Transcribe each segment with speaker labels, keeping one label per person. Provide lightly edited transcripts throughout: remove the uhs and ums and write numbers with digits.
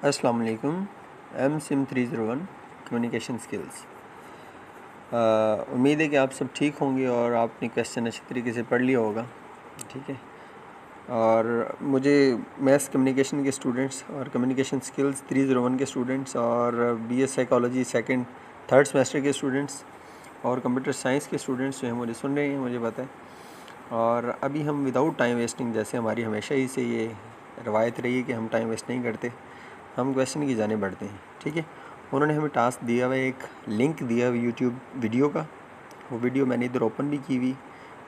Speaker 1: अस्सलाम वालेकुम। MSIM 301 communication skills. उम्मीद है कि आप सब ठीक होंगे और आपने क्वेश्चन अच्छी तरीके से पढ़ लिया होगा, ठीक है। और मुझे मैथ्स कम्युनिकेशन के स्टूडेंट्स और कम्युनिकेशन स्किल्स 301 के स्टूडेंट्स और BS psychology second third semester के स्टूडेंट्स और कंप्यूटर साइंस के स्टूडेंट्स जो हैं मुझे सुन रहे हैं, मुझे पता है। और अभी हम विदाउट टाइम वेस्टिंग, जैसे हमारी हमेशा ही से ये रवायत रही है कि हम टाइम वेस्ट नहीं करते, हम क्वेश्चन की जाने बढ़ते हैं, ठीक है। उन्होंने हमें टास्क दिया हुआ, एक लिंक दिया हुआ यूट्यूब वीडियो का। वो वीडियो मैंने इधर ओपन भी की हुई,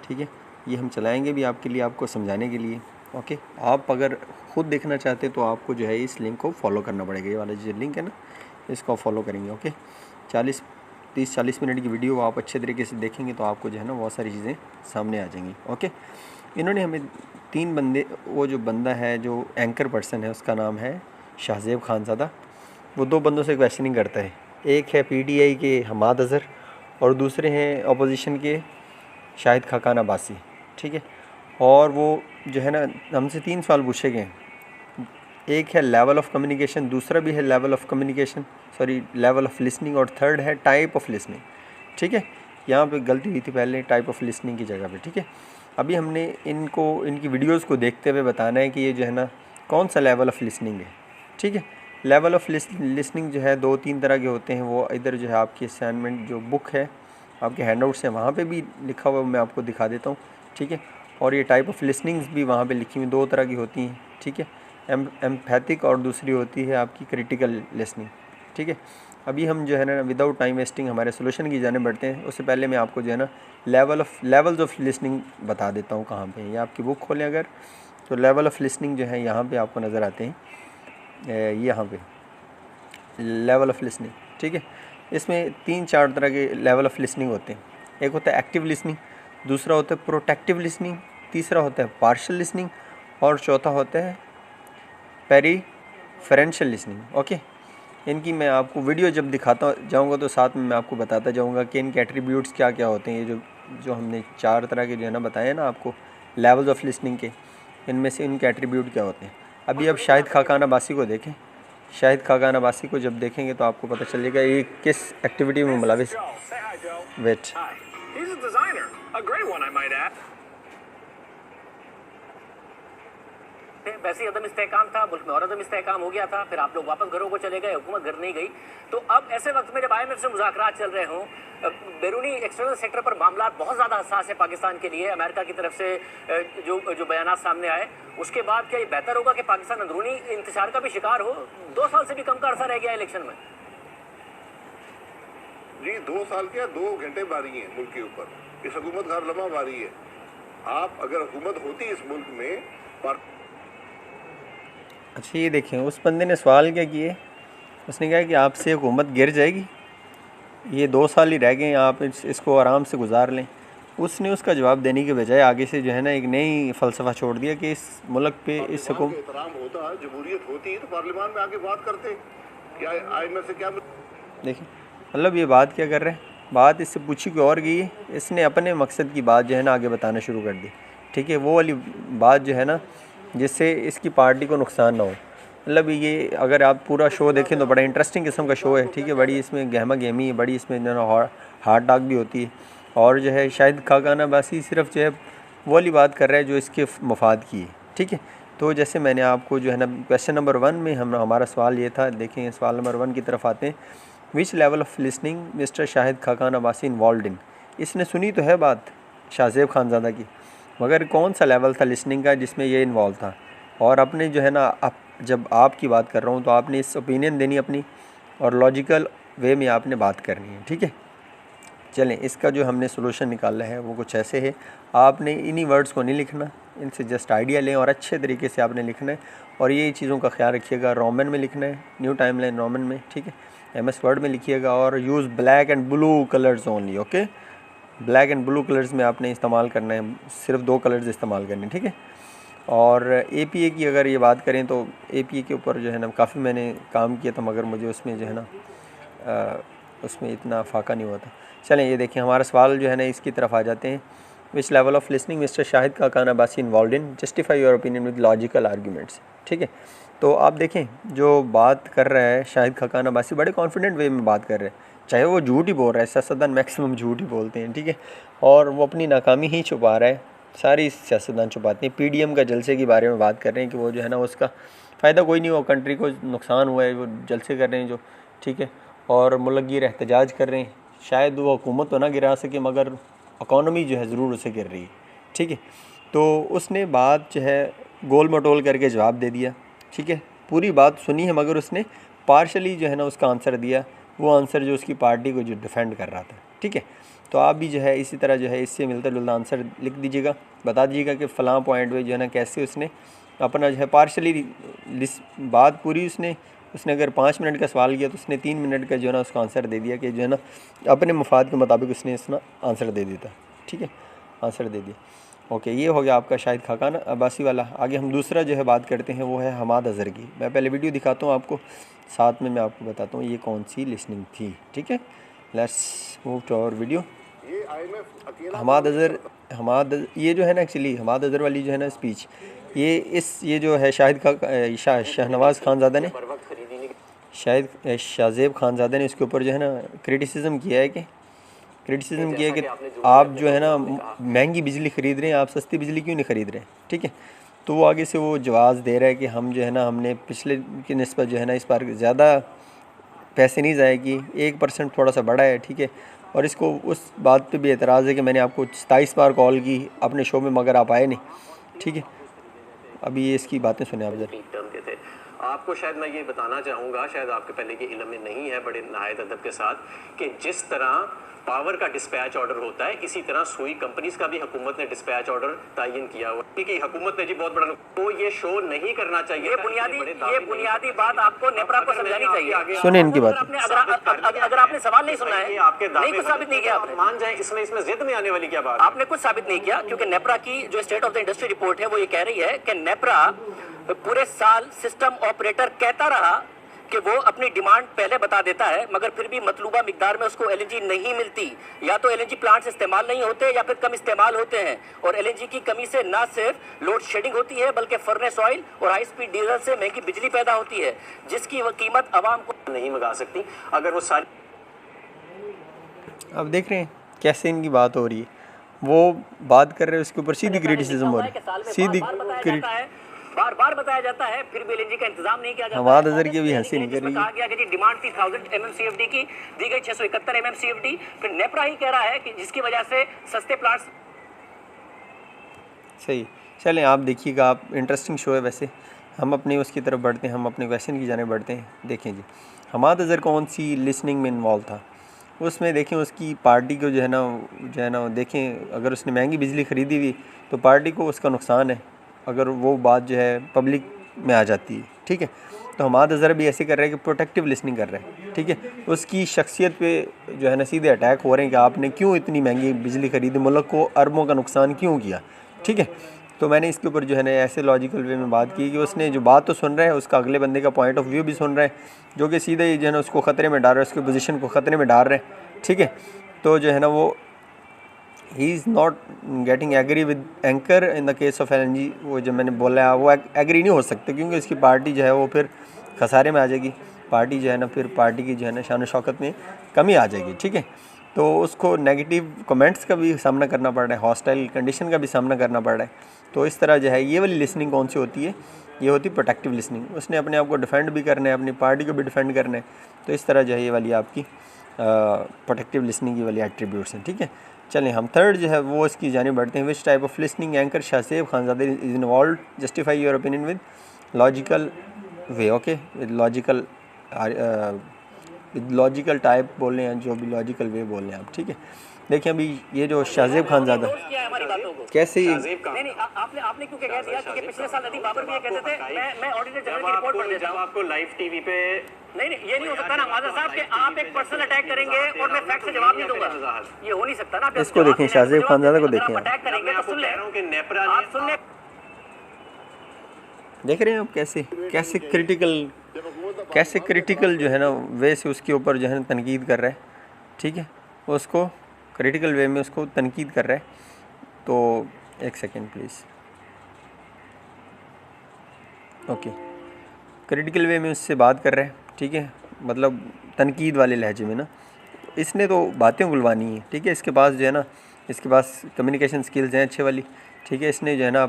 Speaker 1: ठीक है। ये हम चलाएंगे भी आपके लिए, आपको समझाने के लिए, ओके। आप अगर ख़ुद देखना चाहते तो आपको जो है इस लिंक को फॉलो करना पड़ेगा। ये वाला जो लिंक है ना, इसको फॉलो करेंगे, ओके। 30-40 मिनट की वीडियो आप अच्छे तरीके से देखेंगे तो आपको जो है ना बहुत सारी चीज़ें सामने आ जाएंगी, ओके। इन्होंने हमें 3 बंदे, वो जो बंदा है जो एंकर पर्सन है उसका नाम है शाहज़ेब खानज़ादा। वो 2 बंदों से क्वेश्चनिंग करता है। एक है PTI के हमाद अज़हर और दूसरे हैं अपोजिशन के शाहिद खाकान अब्बासी, ठीक है। और वो जो है ना हमसे 3 सवाल पूछे गए हैं। एक है लेवल ऑफ कम्युनिकेशन, दूसरा भी है level of communication, sorry level of listening, और थर्ड है टाइप ऑफ लिसनिंग, ठीक है। यहाँ पे गलती हुई थी पहले, टाइप ऑफ लिसनिंग की जगह पे, ठीक है। अभी हमने इनकी वीडियोस को देखते हुए बताना है कि ये जो है ना कौन सा लेवल ऑफ लिसनिंग है, ठीक है। लेवल ऑफ लिसनिंग जो है 2-3 तरह के होते हैं। वो इधर जो है आपकी असाइनमेंट जो बुक है, आपके हैंडआउट्स हैं, वहाँ पे भी लिखा हुआ, मैं आपको दिखा देता हूँ, ठीक है। और ये टाइप ऑफ लिसनिंग्स भी वहाँ पे लिखी हुई 2 तरह की होती हैं, ठीक है। एम्पैथिक और दूसरी होती है आपकी क्रिटिकल लिसनिंग, ठीक है। अभी हम जो है ना विदाउट टाइम वेस्टिंग हमारे सोल्यूशन की जाने बढ़ते हैं। उससे पहले मैं आपको जो है ना लेवल्स ऑफ लिसनिंग बता देता हूँ कहाँ पे। ये आपकी बुक खोलें अगर, तो लेवल ऑफ लिसनिंग जो है यहाँ पे आपको नज़र आते हैं, यहाँ पे लेवल ऑफ लिसनिंग, ठीक है। इसमें 3-4 तरह के लेवल ऑफ लिसनिंग होते हैं। एक होता है एक्टिव लिसनिंग, दूसरा होता है प्रोटेक्टिव लिसनिंग, तीसरा होता है पार्शियल लिसनिंग, और चौथा होता है पेरिफेरेंशियल लिसनिंग, ओके। इनकी मैं आपको वीडियो जब दिखाता जाऊंगा तो साथ में मैं आपको बताता जाऊंगा कि इनके एट्रीब्यूट्स क्या क्या होते हैं। ये जो हमने 4 तरह के जो है ना बताए ना आपको लेवल्स ऑफ लिसनिंग के, इनमें से इनके एट्रीब्यूट क्या होते हैं। अभी अब शाहिद खाकान अब्बासी को देखें। शाहिद खाकान अब्बासी को जब देखेंगे तो आपको पता चलेगा ये किस एक्टिविटी में मुलविस। वेट,
Speaker 2: वैसे ही अदम इस्तेहकाम था, मुल्क में और अदम इस्तेहकाम हो गया था, फिर आप लोग वापस घरों को चले गए, हुकूमत घर नहीं गई। तो अब ऐसे वक्त में जब IMF से मुज़ाकरात चल रहे हों, बैरूनी एक्सटर्नल सेक्टर पर मामला बहुत ज़्यादा हसास है पाकिस्तान के लिए, अमेरिका की तरफ से जो बयानात सामने आए, उसके बाद क्या ये बेहतर होगा कि पाकिस्तान अंदरूनी इंतशार का भी शिकार हो? 2 साल से भी कम का अरसा रह गया इलेक्शन में।
Speaker 3: जी 2 साल क्या 2 घंटे बारी है मुल्क के ऊपर, इस हुकूमत हर लम्हा बारी है। आप अगर हुकूमत होती इस मुल्क में।
Speaker 1: अच्छा ये देखें, उस बंदे ने सवाल क्या किए, उसने कहा कि आपसे हुकूमत गिर जाएगी, ये 2 साल ही रह गए हैं, आप इसको आराम से गुजार लें। उसने उसका जवाब देने के बजाय आगे से जो है ना एक नई फ़लसफ़ा छोड़ दिया कि इस मुल्क पे इस हुकूमत
Speaker 3: एहतराम होता, जमहूरियत होती तो पार्लियामान में आके बात करते। क्या IMF से क्या
Speaker 1: देखिए मतलब ये बात क्या कर रहे हैं, बात इससे पूछी कोई और गई है, इसने अपने मकसद की बात जो है ना आगे बताना शुरू कर दी, ठीक है। वो वाली बात जो है ना जिससे इसकी पार्टी को नुकसान ना हो। मतलब ये अगर आप पूरा शो देखें तो बड़ा इंटरेस्टिंग किस्म का शो है, ठीक है। बड़ी इसमें गहमा गहमी है, बड़ी इसमें जो है हार्ड टाक भी होती है। और जो है शायद खाकान अब्बासी सिर्फ जो है वो वाली बात कर रहा है जो इसके मफाद की है, ठीक है। तो जैसे मैंने आपको जो है ना क्वेश्चन नंबर 1 में हमारा सवाल ये था, देखें सवाल नंबर 1 की तरफ आते हैं। Which level of listening mister Shahid Khaqan Abbasi involve in. इसने सुनी तो है बात शाहज़ेब खानज़ादा की, मगर कौन सा लेवल था लिसनिंग का जिसमें ये इन्वॉल्व था। और अपने जो है ना जब आपकी बात कर रहा हूँ तो आपने इस ओपिनियन देनी अपनी, और लॉजिकल वे में आपने बात करनी है, ठीक है। चलें, इसका जो हमने सोल्यूशन निकाला है वो कुछ ऐसे है। आपने इन्हीं वर्ड्स को नहीं लिखना, इनसे जस्ट आइडिया लें और अच्छे तरीके से आपने लिखना है। और ये चीज़ों का ख्याल रखिएगा, रोमन में लिखना है, न्यू टाइमलाइन रोमन में, ठीक है। MS वर्ड में लिखिएगा और use black and blue colours only, okay. Black and blue colours में आपने इस्तेमाल करना है, सिर्फ 2 कलर्स इस्तेमाल करने, ठीक है। और APA की अगर ये बात करें तो APA के ऊपर जो है ना काफ़ी मैंने काम किया था, मगर मुझे उसमें जो है ना उसमें इतना फाका नहीं हुआ था। चलें ये देखें, हमारा सवाल जो है ना इसकी तरफ आ जाते हैं। Which level of listening mister Shahid Khaqan Abbasi involve in, justify your opinion with logical arguments, ठीक है। तो आप देखें जो बात कर रहा है शाहिद खाकान अब्बासी, बड़े कॉन्फिडेंट वे में बात कर रहे हैं, चाहे वो झूठ ही बोल रहा है, सियासतदान मैक्सिमम झूठ ही बोलते हैं, ठीक है, और वो अपनी नाकामी ही छुपा रहा है, सारी सियासतदान छुपाते हैं। पीडीएम का जलसे के बारे में बात कर रहे हैं कि वो जो है ना उसका फ़ायदा कोई नहीं हुआ, कंट्री को नुकसान हुआ है, वो जलसे कर रहे हैं जो, ठीक है, और मुल्क गिर एहतजाज कर रहे हैं। शायद वो हुकूमत तो ना गिरा सके मगर इकॉनमी जो है ज़रूर उसे गिर रही है, ठीक है। तो उसने बात जो है गोल मटोल करके जवाब दे दिया, ठीक है, पूरी बात सुनी है मगर उसने पार्शली जो है ना उसका आंसर दिया, वो आंसर जो उसकी पार्टी को जो डिफेंड कर रहा था, ठीक है। तो आप भी जो है इसी तरह जो है इससे मिलता जुलता आंसर लिख दीजिएगा, बता दीजिएगा कि फ़लाँ पॉइंट पे जो है ना कैसे उसने अपना जो है पार्शली बात पूरी उसने अगर 5 मिनट का सवाल किया तो उसने 3 मिनट का जो है ना उसका आंसर दे दिया कि जो है ना अपने मफाद के मुताबिक उसने इसना आंसर दे दिया था, ठीक है, आंसर दे दिया। ओके, ये हो गया आपका शाहिद खाकान अब्बासी वाला। आगे हम दूसरा जो है बात करते हैं, वो है हमाद अज़हर की। मैं पहले वीडियो दिखाता हूँ आपको, साथ में मैं आपको बताता हूँ ये कौन सी लिसनिंग थी, ठीक है। Let's move to our video.
Speaker 3: ये IMF अकेला
Speaker 1: हमाद अज़हर, ये जो है ना एक्चुअली हमाद अज़हर वाली जो है ना स्पीच, ये जो है शाहनवाज़ खानज़ादा ने, शाहज़ेब खानज़ादा ने इसके ऊपर जो है ना क्रिटिसिज्म किया है कि आप जो है ना महंगी बिजली ख़रीद रहे हैं, आप सस्ती बिजली क्यों नहीं ख़रीद रहे हैं, ठीक है। तो वो आगे से वो जवाब दे रहा है कि हम जो है ना हमने पिछले की निस्बत जो है ना इस बार ज़्यादा पैसे नहीं ज़ाया किए, 1% थोड़ा सा बढ़ा है, ठीक है। और इसको उस बात पे भी एतराज़ है कि मैंने आपको 27 बार कॉल की अपने शो में मगर आप आए नहीं, ठीक है। अभी ये इसकी बातें सुने आप ज़रा।
Speaker 4: आपको शायद मैं ये बताना चाहूँगा, शायद आपके पहले के इल्म में नहीं है, बड़े नहायत अदब के साथ, कि जिस तरह पावर का डिस्पैच ऑर्डर होता है इसी तरह सुई कंपनीज का भी हुकूमत ने डिस्पैच ऑर्डर तयन किया हुआ है कि हुकूमत ने जी बहुत बड़ा, तो ये शो नहीं करना चाहिए।
Speaker 2: ये बुनियादी बात आपको नेपरा को समझानी चाहिए।
Speaker 1: सुने इनकी बात।
Speaker 2: अगर आपने सवाल नहीं सुना है,
Speaker 4: आपके
Speaker 2: नहीं कुछ साबित नहीं किया आपने,
Speaker 4: मान जाए इसमें जिद में आने वाली क्या बात,
Speaker 2: आपने कुछ साबित नहीं किया, क्योंकि नेपरा की जो state of the industry report है वो ये कह रही है कि नेपरा पूरे साल सिस्टम ऑपरेटर कहता रहा कि वो अपनी डिमांड पहले बता देता है, मगर फिर भी मतलूबा मिकदार में उसको एलएनजी नहीं मिलती, या तो एलएनजी प्लांट्स इस्तेमाल नहीं होते या फिर कम इस्तेमाल होते हैं। और एलएनजी की कमी से ना सिर्फ लोड शेडिंग होती है बल्कि फर्नेस ऑयल और हाई स्पीड डीजल से महंगी बिजली पैदा होती है, जिसकी वो कीमत आवाम को
Speaker 4: नहीं मंगा सकती। अगर वो सारी,
Speaker 1: अब देख रहे हैं कैसे इनकी बात हो रही है, वो बात कर रहे हैं उसके ऊपर सीधी क्रिटिसिज्म हो रही है, सीधी
Speaker 2: बार बताया जाता है, फिर भी एलएनजी का इंतजाम नहीं किया जाता।
Speaker 1: हमाद अज़हर की भी हंसी नहीं कर रही है।
Speaker 2: कहा गया कि जी डिमांड थी 1000 MMCFD की, दी गई 671 MMCFD। फिर नेपरा ही कह रहा है कि जिसकी वजह से सस्ते प्लांट्स।
Speaker 1: सही, चलें आप देखिएगा, आप इंटरेस्टिंग शो है वैसे। हम अपनी उसकी तरफ बढ़ते हैं, हम अपने क्वेश्चन की जानिब बढ़ते हैं। देखें जी, हमाद अज़हर कौन सी लिसनिंग में इन्वॉल्व था, उसमें देखें उसकी पार्टी को जो है ना देखें, अगर उसने महंगी बिजली ख़रीदी हुई तो पार्टी को उसका नुकसान है अगर वो बात जो है पब्लिक में आ जाती है, ठीक है। तो हमाद अज़हर भी ऐसे कर रहे हैं कि प्रोटेक्टिव लिसनिंग कर रहे हैं, ठीक है। उसकी शख्सियत पे जो है ना सीधे अटैक हो रहे हैं कि आपने क्यों इतनी महंगी बिजली ख़रीदी, मुल्क को अरबों का नुकसान क्यों किया, ठीक है। तो मैंने इसके ऊपर जो है ना ऐसे लॉजिकल वे में बात की कि उसने जो बात तो सुन रहा है, उसका अगले बंदे का पॉइंट ऑफ व्यू भी सुन रहा है, जो कि सीधे ही जो है ना उसको ख़तरे में डाल रहा है, उसकी पोजीशन को ख़तरे में डाल रहे हैं, ठीक है। तो जो है ना वो ही is not getting agree with anchor in the case of LNG. वो जो मैंने बोला वो एग्री नहीं हो सकते, क्योंकि इसकी पार्टी जो है वो फिर खसारे में आ जाएगी, पार्टी जो है ना फिर पार्टी की जो है ना शान शौकत में कमी आ जाएगी, ठीक है। तो उसको नेगेटिव कमेंट्स का भी सामना करना पड़ रहा है, हॉस्टाइल कंडीशन का भी सामना करना पड़ रहा है। तो इस तरह जो है ये वाली लिसनिंग कौन सी होती है, ये होती है प्रोटेक्टिव लिसनिंग। उसने अपने आप को डिफेंड भी करना है, अपनी पार्टी को भी डिफेंड करना है। तो इस तरह जो है ये वाली आपकी प्रोटेक्टिव लिसनिंग की वाली एट्रीब्यूट्स हैं, ठीक है। चलें हम थर्ड जो है वो इसकी जानिब बढ़ते हैं। Which type of listening anchor Shahzeb Khanzada is involve, justify your opinion with logical way. Okay, with logical type बोल रहे हैं, जो भी लॉजिकल वे बोल रहे हैं आप, ठीक है। देखिए अभी ये जो शाहज़ेब खानज़ादा कैसे
Speaker 2: नहीं आपने क्यों कह दिया कि पिछले साल नदीम बाबर भी ये कहते थे, मैं ऑडिटर जनरल की रिपोर्ट पढ़ देता हूं
Speaker 4: आपको लाइव टीवी पे।
Speaker 2: नहीं ये नहीं हो सकता ना माज़र साहब कि आप एक पर्सनल अटैक करेंगे और मैं फैक्ट से जवाब नहीं दूंगा, ये हो नहीं सकता ना।
Speaker 1: इसको देखें, शाहज़ेब खानज़ादा को देखें,
Speaker 2: अटैक करेंगे तो सुन ले, आप सुन ले।
Speaker 1: देख रहे हैं आप कैसे क्रिटिकल जो है ना वे से उसके ऊपर जो है तनकीद कर रहा है, ठीक है। उसको क्रिटिकल वे में उसको तनकीद कर रहा है। तो एक सेकेंड प्लीज़। ओके, क्रिटिकल वे में उससे बात कर रहे हैं, ठीक है, मतलब तनकीद वाले लहजे में ना। इसने तो बातें उगलवानी है, ठीक है, इसके पास जो है ना, इसके पास कम्युनिकेशन स्किल्स हैं अच्छे वाली, ठीक है। इसने जो है ना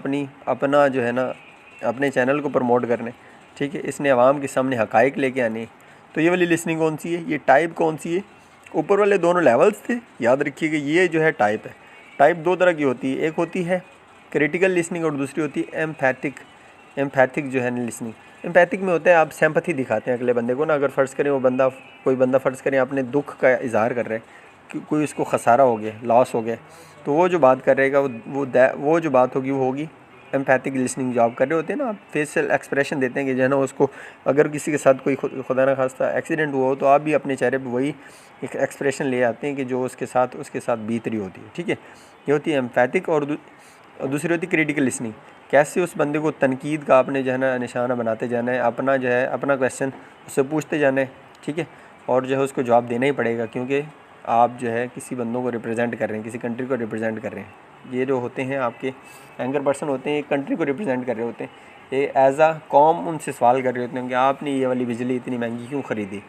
Speaker 1: अपना जो है ना अपने चैनल को प्रमोट करने, ठीक है, इसने आवाम के सामने हकाइक लेके आने। तो ये वाली लिसनिंग कौन सी है, ये टाइप कौन सी है? ऊपर वाले दोनों लेवल्स थे, याद रखिएगा, ये जो है टाइप है। टाइप दो तरह की होती है, एक होती है क्रिटिकल लिसनिंग और दूसरी होती है एम्पैथिक जो है ना लिसनिंग। एम्पैथिक में होता है आप सिंपैथी दिखाते हैं अगले बंदे को ना। अगर फ़र्ज़ करें कोई बंदा फ़र्ज़ करें अपने दुख का इज़हार कर रहा है कि कोई उसको खसारा हो गया, लॉस हो गया, तो वो जो बात कर रहेगा वो जो बात होगी वो होगी एम्पैथिक लिसनिंग। जो आप कर रहे होते हैं ना, आप फेशियल एक्सप्रेशन देते हैं कि जो है ना उसको, अगर किसी के साथ कोई खुदा ना खास्ता एक्सीडेंट हुआ हो तो आप भी अपने चेहरे पे वही एक एक्सप्रेशन ले आते हैं कि जो उसके साथ बीत रही होती है, ठीक है। ये होती है एम्पैथिक। और दूसरी होती है क्रिटिकल लिसनिंग। कैसे उस बंदे को तनकीद का आपने जो है ना निशाना बनाते जाना है, अपना क्वेश्चन उससे पूछते जाना है, ठीक है, और जो है उसको जवाब देना ही पड़ेगा, क्योंकि आप जो है किसी बंदों को रिप्रेजेंट कर रहे हैं, किसी कंट्री को रिप्रेजेंट कर रहे हैं। ये जो होते हैं आपके एंकर पर्सन होते हैं, एक कंट्री को रिप्रेजेंट कर रहे होते हैं, ये एज आ कॉम उनसे सवाल कर रहे होते हैं कि आपने ये वाली बिजली इतनी महंगी क्यों ख़रीदी,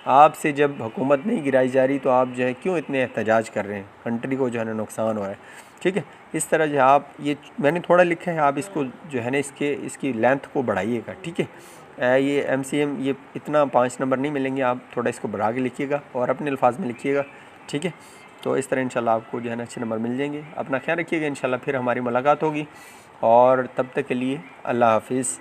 Speaker 1: आपसे जब हुकूमत नहीं गिराई जा रही तो आप जो है क्यों इतने एहतजाज कर रहे हैं, कंट्री को जो है ना नुकसान हो रहा है, ठीक है। इस तरह जो आप, ये मैंने थोड़ा लिखा है, आप इसको जो है ना इसकी लेंथ को बढ़ाइएगा, ठीक है। ये MCM ये इतना 5 नंबर नहीं मिलेंगे, आप थोड़ा इसको बढ़ा के लिखिएगा और अपने अल्फाज में लिखिएगा, ठीक है। तो इस तरह इंशाल्लाह आपको जो है ना अच्छे नंबर मिल जाएंगे। अपना ख्याल रखिएगा, इंशाल्लाह फिर हमारी मुलाकात होगी, और तब तक के लिए अल्लाह हाफिज़।